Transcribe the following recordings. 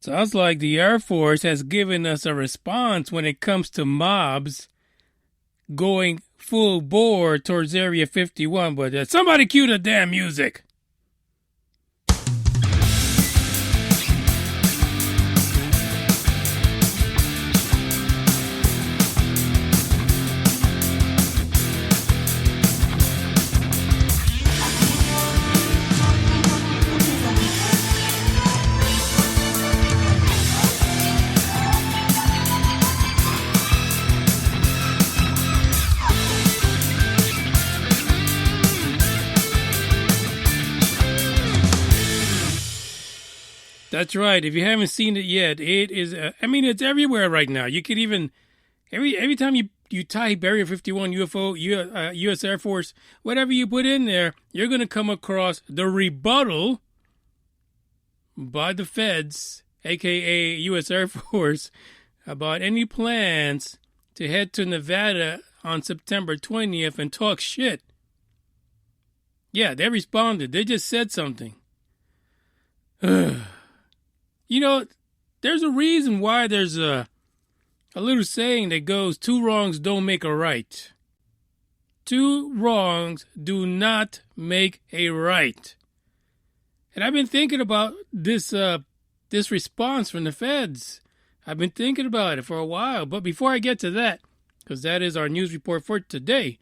Sounds like the Air Force has given us a response when it comes to mobs going full bore towards Area 51. But somebody cue the damn music. That's right. If you haven't seen it yet, it is. It's everywhere right now. You could even every time you type Area 51 UFO, U.S. Air Force, whatever you put in there, you're going to come across the rebuttal by the feds, aka U.S. Air Force, about any plans to head to Nevada on September 20th and talk shit. Yeah, they responded. They just said something. You know, there's a reason why there's a little saying that goes, 2 wrongs don't make a right. 2 wrongs do not make a right. And I've been thinking about this response from the feds. I've been thinking about it for a while. But before I get to that, because that is our news report for today,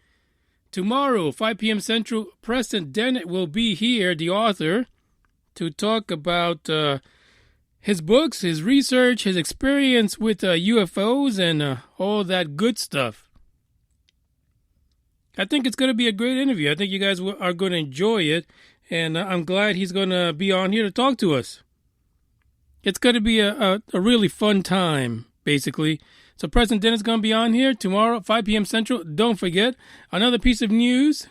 tomorrow, 5 p.m. Central, Preston Dennett will be here, the author, to talk about his books, his research, his experience with UFOs, and all that good stuff. I think it's going to be a great interview. I think you guys are going to enjoy it, and I'm glad he's going to be on here to talk to us. It's going to be a really fun time, basically. So President Dennis is going to be on here tomorrow at 5 p.m. Central. Don't forget, another piece of news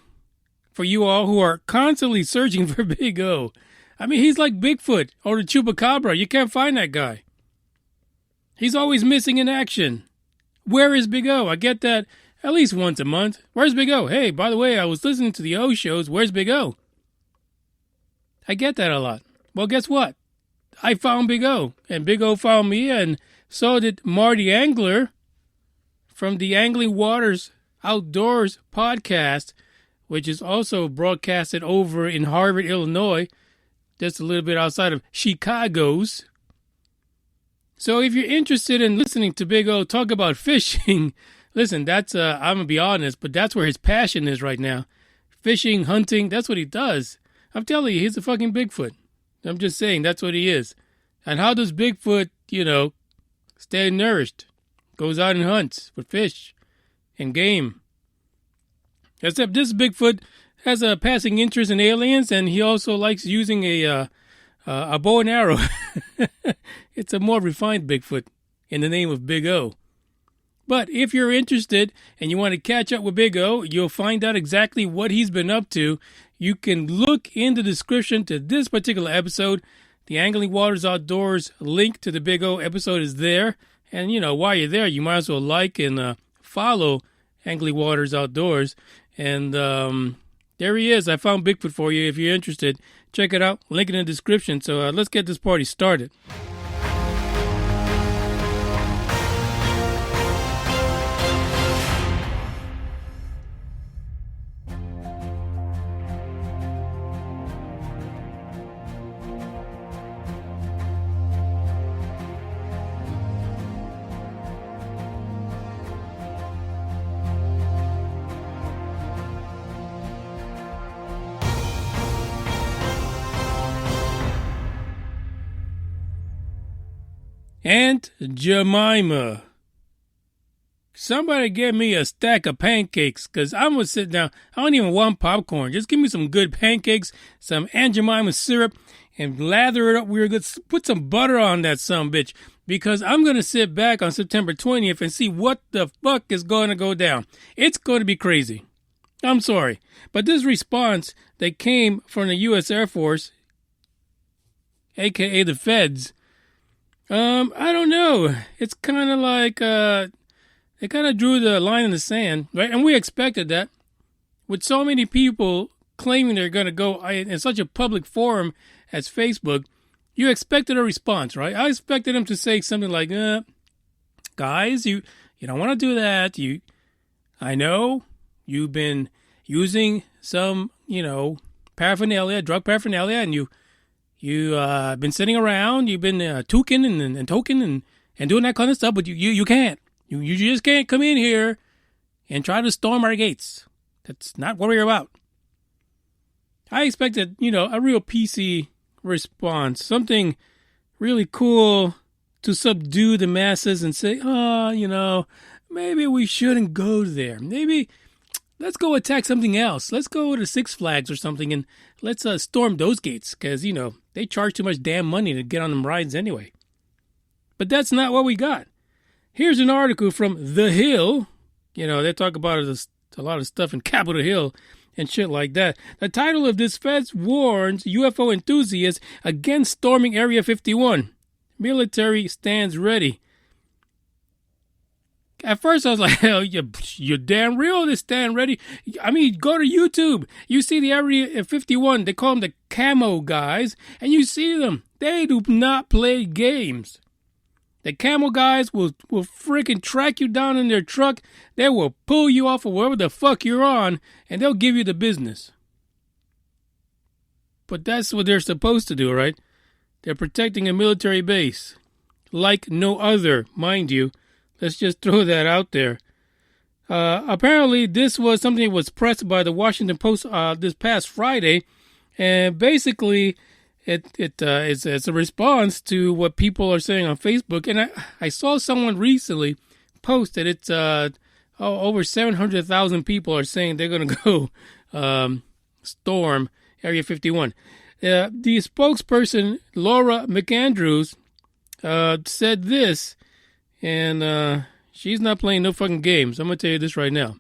for you all who are constantly searching for Big O. I mean, he's like Bigfoot or the Chupacabra. You can't find that guy. He's always missing in action. Where is Big O? I get that at least once a month. Where's Big O? Hey, by the way, I was listening to the O shows. Where's Big O? I get that a lot. Well, guess what? I found Big O, and Big O found me, and so did Marty Angler from the Angling Waters Outdoors podcast, which is also broadcasted over in Harvard, Illinois, just a little bit outside of Chicago's. So if you're interested in listening to Big O talk about fishing, listen, that's, I'm going to be honest, but that's where his passion is right now. Fishing, hunting, that's what he does. I'm telling you, he's a fucking Bigfoot. I'm just saying, that's what he is. And how does Bigfoot, stay nourished? Goes out and hunts for fish and game. Except this Bigfoot has a passing interest in aliens, and he also likes using a bow and arrow. It's a more refined Bigfoot in the name of Big O. But if you're interested and you want to catch up with Big O, you'll find out exactly what he's been up to. You can look in the description to this particular episode. The Angling Waters Outdoors link to the Big O episode is there. And, while you're there, you might as well like and follow Angling Waters Outdoors. And there he is. I found Bigfoot for you. If you're interested, check it out. Link in the description. So let's get this party started. Aunt Jemima. Somebody get me a stack of pancakes, because I'm going to sit down. I don't even want popcorn. Just give me some good pancakes, some Aunt Jemima syrup, and lather it up real good. Put some butter on that sumbitch, because I'm going to sit back on September 20th and see what the fuck is going to go down. It's going to be crazy. I'm sorry. But this response that came from the U.S. Air Force, a.k.a. the feds, I don't know. It's kind of like they kind of drew the line in the sand, right? And we expected that. With so many people claiming they're going to go in such a public forum as Facebook, you expected a response, right? I expected him to say something like, guys, you don't want to do that. I know you've been using some, paraphernalia, drug paraphernalia, and you been sitting around, you've been tooking and toking and doing that kind of stuff, but you can't. You just can't come in here and try to storm our gates. That's not what we're about. I expected, a real PC response, something really cool to subdue the masses and say, maybe we shouldn't go there. Maybe let's go attack something else. Let's go to Six Flags or something and let's storm those gates because, they charge too much damn money to get on them rides anyway. But that's not what we got. Here's an article from The Hill. They talk about a lot of stuff in Capitol Hill and shit like that. The title of this feds warns UFO enthusiasts against storming Area 51. Military stands ready. At first I was like, hell, you're damn real, they stand ready. I mean, go to YouTube. You see the Area 51, they call them the camo guys, and you see them. They do not play games. The camo guys will freaking track you down in their truck. They will pull you off of wherever the fuck you're on, and they'll give you the business. But that's what they're supposed to do, right? They're protecting a military base. Like no other, mind you. Let's just throw that out there. Apparently, this was something that was pressed by the Washington Post this past Friday. And basically, it's a response to what people are saying on Facebook. And I saw someone recently post that it's over 700,000 people are saying they're going to go storm Area 51. The spokesperson, Laura McAndrews, said this, and she's not playing no fucking games. I'm going to tell you this right now.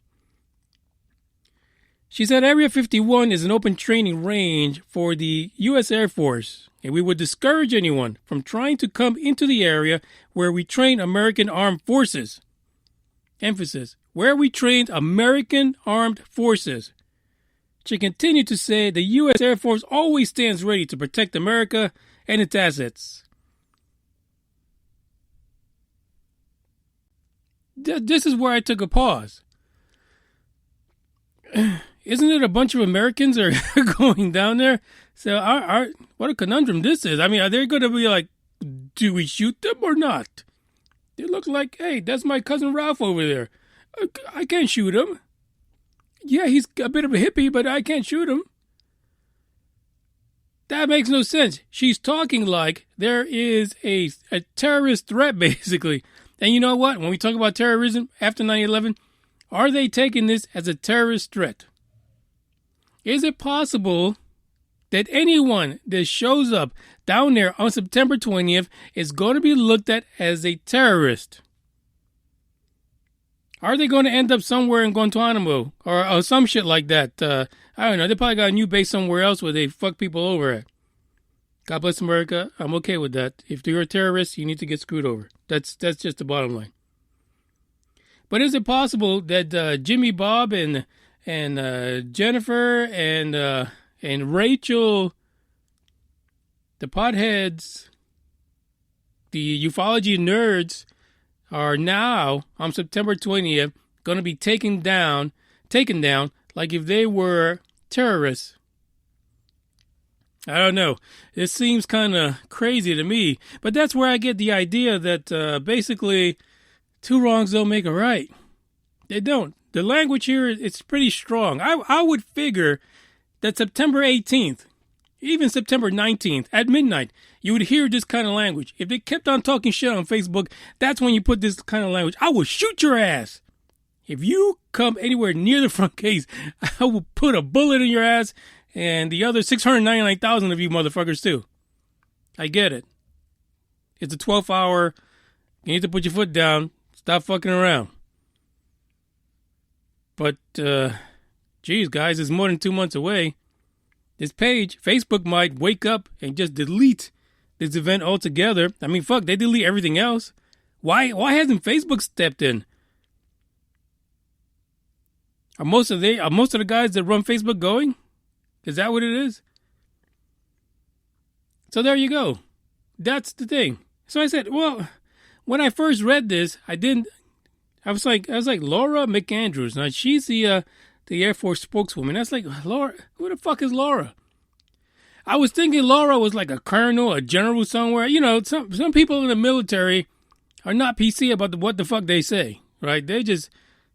She said Area 51 is an open training range for the U.S. Air Force, and we would discourage anyone from trying to come into the area where we train American armed forces. Emphasis, where we trained American armed forces. She continued to say the U.S. Air Force always stands ready to protect America and its assets. This is where I took a pause. Isn't it a bunch of Americans are going down there? So what a conundrum this is. I mean, are they going to be like, do we shoot them or not? They look like, hey, that's my cousin Ralph over there. I can't shoot him. Yeah, he's a bit of a hippie, but I can't shoot him. That makes no sense. She's talking like there is a terrorist threat, basically. And you know what? When we talk about terrorism after 9/11, are they taking this as a terrorist threat? Is it possible that anyone that shows up down there on September 20th is going to be looked at as a terrorist? Are they going to end up somewhere in Guantanamo or some shit like that? I don't know. They probably got a new base somewhere else where they fuck people over at. God bless America. I'm okay with that. If you're a terrorist, you need to get screwed over. That's just the bottom line. But is it possible that Jimmy Bob and Jennifer and Rachel, the potheads, the ufology nerds, are now on September 20th going to be taken down like if they were terrorists? I don't know. It seems kind of crazy to me, but that's where I get the idea that basically two wrongs don't make a right. They don't. The language here, it's pretty strong. I would figure that September 18th, even September 19th at midnight, you would hear this kind of language. If they kept on talking shit on Facebook, that's when you put this kind of language. I will shoot your ass. If you come anywhere near the front gates, I will put a bullet in your ass and the other 699,000 of you motherfuckers too. I get it. It's a 12th hour. You need to put your foot down. Stop fucking around. But, geez, guys, it's more than 2 months away. This page, Facebook might wake up and just delete this event altogether. I mean, fuck, they delete everything else. Why hasn't Facebook stepped in? Are most of the guys that run Facebook going? Is that what it is? So there you go. That's the thing. So I said, well, when I first read this, I was like, Laura McAndrews. Now, she's the Air Force spokeswoman. That's like, Laura, who the fuck is Laura? I was thinking Laura was like a colonel, a general somewhere. You know, some people in the military are not PC about what the fuck they say, right? They just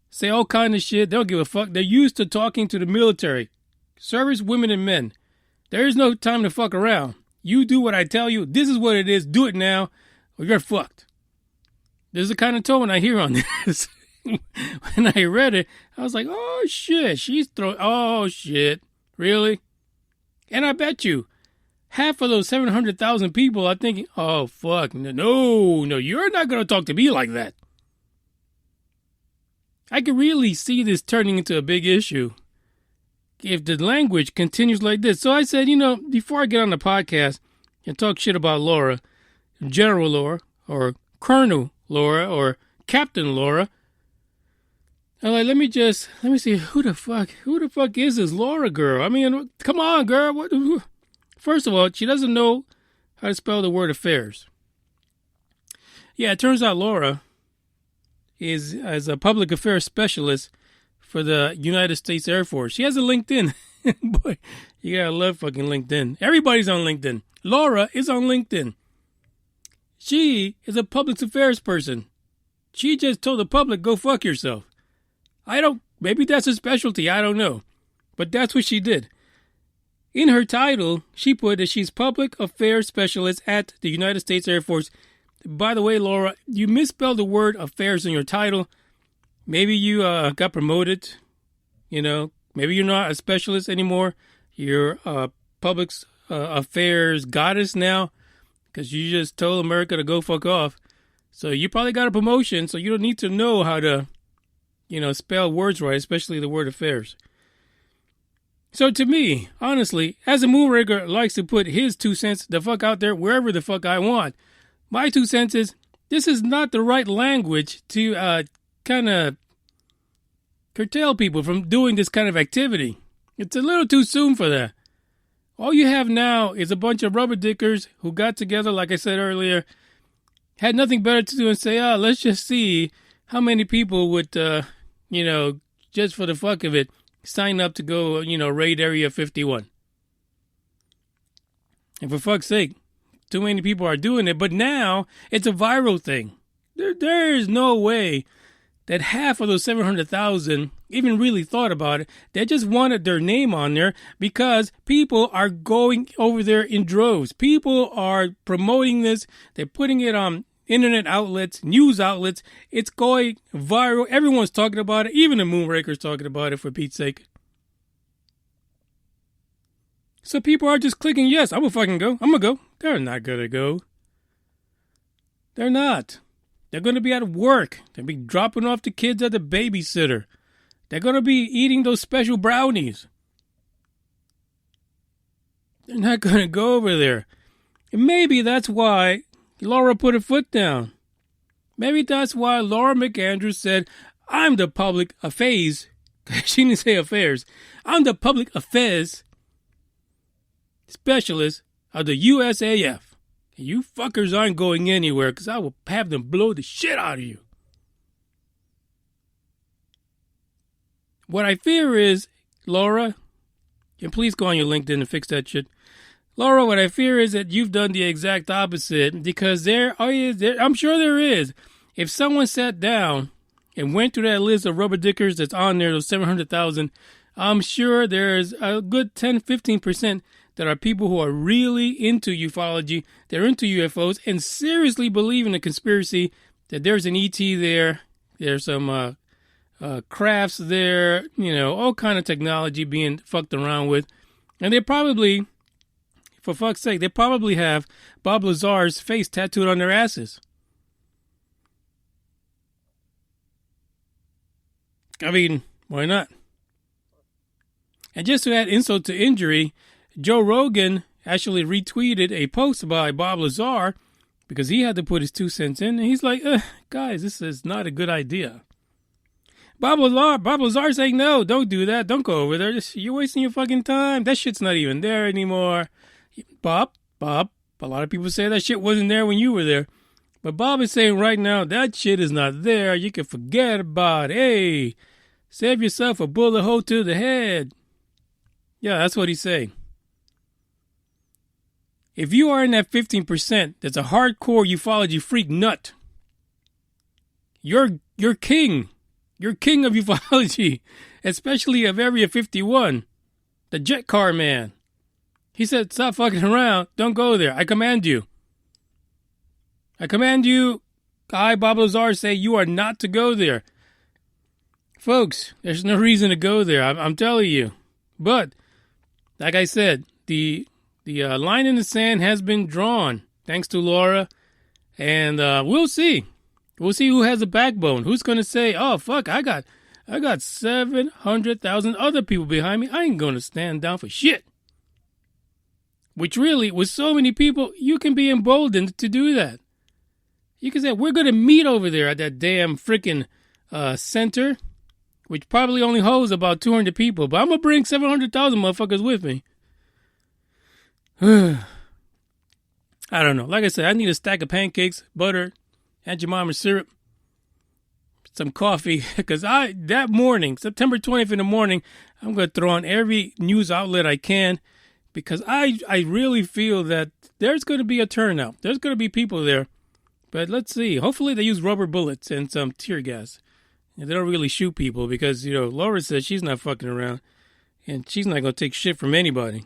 say all kind of shit. They don't give a fuck. They're used to talking to the military, service women and men. There is no time to fuck around. You do what I tell you. This is what it is. Do it now, or you're fucked. This is the kind of tone I hear on this. When I read it, I was like, oh shit, oh shit, really? And I bet you, half of those 700,000 people are thinking, oh, fuck, no, you're not going to talk to me like that. I could really see this turning into a big issue if the language continues like this. So I said, before I get on the podcast and talk shit about Laura, General Laura, or Colonel Laura, or Captain Laura, I'm like, let me see, who the fuck is this Laura girl? I mean, come on, girl. First of all, she doesn't know how to spell the word affairs. Yeah, it turns out Laura is as a public affairs specialist for the United States Air Force. She has a LinkedIn. Boy, you gotta love fucking LinkedIn. Everybody's on LinkedIn. Laura is on LinkedIn. She is a public affairs person. She just told the public, go fuck yourself. Maybe that's her specialty, I don't know. But that's what she did. In her title, she put that she's public affairs specialist at the United States Air Force. By the way, Laura, you misspelled the word affairs in your title. Maybe you got promoted, maybe you're not a specialist anymore. You're a public affairs goddess now because you just told America to go fuck off. So you probably got a promotion, so you don't need to know how to spell words right, especially the word affairs. So to me, honestly, as a Moonraker likes to put his 2 cents the fuck out there wherever the fuck I want, my 2 cents is this is not the right language to kind of curtail people from doing this kind of activity. It's a little too soon for that. All you have now is a bunch of rubber dickers who got together, like I said earlier, had nothing better to do and say, let's just see how many people would, just for the fuck of it, sign up to go, raid Area 51. And for fuck's sake, too many people are doing it. But now it's a viral thing. There is no way that half of those 700,000 even really thought about it. They just wanted their name on there because people are going over there in droves. People are promoting this. They're putting it on internet outlets, news outlets. It's going viral. Everyone's talking about it. Even the Moonraker's talking about it, for Pete's sake. So people are just clicking, yes, I'm going to fucking go. I'm going to go. They're not going to go. They're not. They're going to be at work. They'll be dropping off the kids at the babysitter. They're going to be eating those special brownies. They're not going to go over there. And maybe that's why Laura put her foot down. Maybe that's why Laura McAndrews said, I'm the public affairs. She didn't say affairs. I'm the public affairs specialist of the USAF. You fuckers aren't going anywhere because I will have them blow the shit out of you. What I fear is, Laura, and please go on your LinkedIn and fix that shit. Laura, what I fear is that you've done the exact opposite because I'm sure there is. If someone sat down and went through that list of rubber dickers that's on there, those 700,000, I'm sure there's a good 10-15% that are people who are really into ufology, they're into UFOs, and seriously believe in the conspiracy that there's an ET there, there's some crafts there, all kind of technology being fucked around with. And they probably, for fuck's sake, they probably have Bob Lazar's face tattooed on their asses. I mean, why not? And just to add insult to injury, Joe Rogan actually retweeted a post by Bob Lazar because he had to put his 2 cents in. And he's like, guys, this is not a good idea. Bob Lazar saying, no, don't do that. Don't go over there. You're wasting your fucking time. That shit's not even there anymore. Bob, A lot of people say that shit wasn't there when you were there. But Bob is saying right now, that shit is not there. You can forget about it. Hey, save yourself a bullet hole to the head. Yeah, that's what he's saying. If you are in that 15% that's a hardcore ufology freak nut, you're king. You're king of ufology, especially of Area 51, the jet car man. He said, stop fucking around. Don't go there. I command you. I command you, I, Bob Lazar, say you are not to go there. Folks, there's no reason to go there. I'm telling you. But, like I said, the line in the sand has been drawn, thanks to Laura. And we'll see. We'll see who has a backbone. Who's going to say, oh, fuck, I got 700,000 other people behind me. I ain't going to stand down for shit. Which really, with so many people, you can be emboldened to do that. You can say, we're going to meet over there at that damn freaking center, which probably only holds about 200 people. But I'm going to bring 700,000 motherfuckers with me. I don't know. Like I said, I need a stack of pancakes, butter, Aunt Jemima syrup, some coffee. Because that morning, September 20th in the morning, I'm going to throw on every news outlet I can. Because I really feel that there's going to be a turnout. There's going to be people there. But let's see. Hopefully they use rubber bullets and some tear gas. And they don't really shoot people because, Laura says she's not fucking around. And she's not going to take shit from anybody.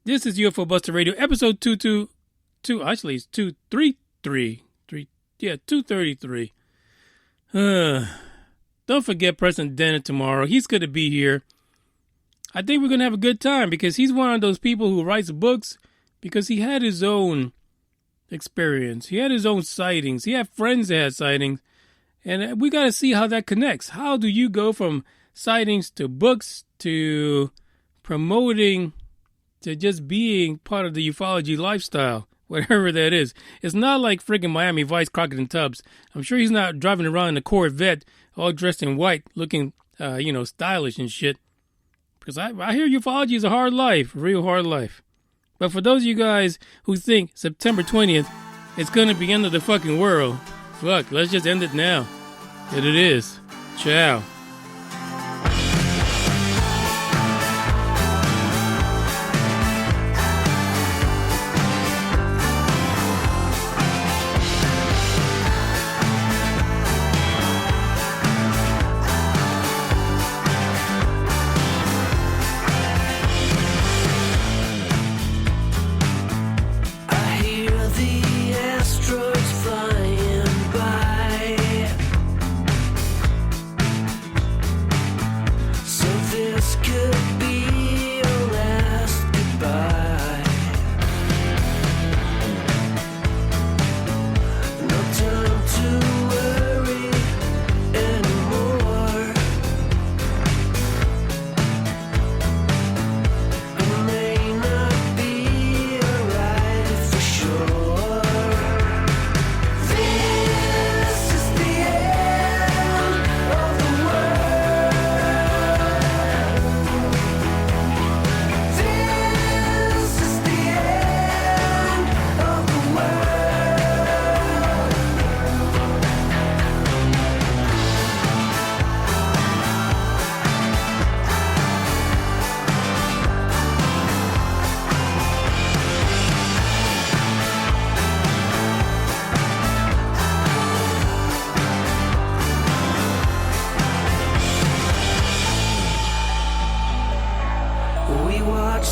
This is UFO Buster Radio, episode 222. Actually, it's 233. 233. Don't forget President Dennett tomorrow. He's going to be here. I think we're going to have a good time because he's one of those people who writes books because he had his own experience. He had his own sightings. He had friends that had sightings. And we got to see how that connects. How do you go from sightings to books to promoting to just being part of the ufology lifestyle, whatever that is? It's not like friggin' Miami Vice Crockett and Tubbs. I'm sure he's not driving around in a Corvette all dressed in white looking, stylish and shit. Because I hear ufology is a hard life, a real hard life. But for those of you guys who think September 20th it's going to be the end of the fucking world, fuck, let's just end it now. And it is. Ciao.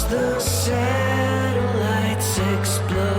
The satellites explode.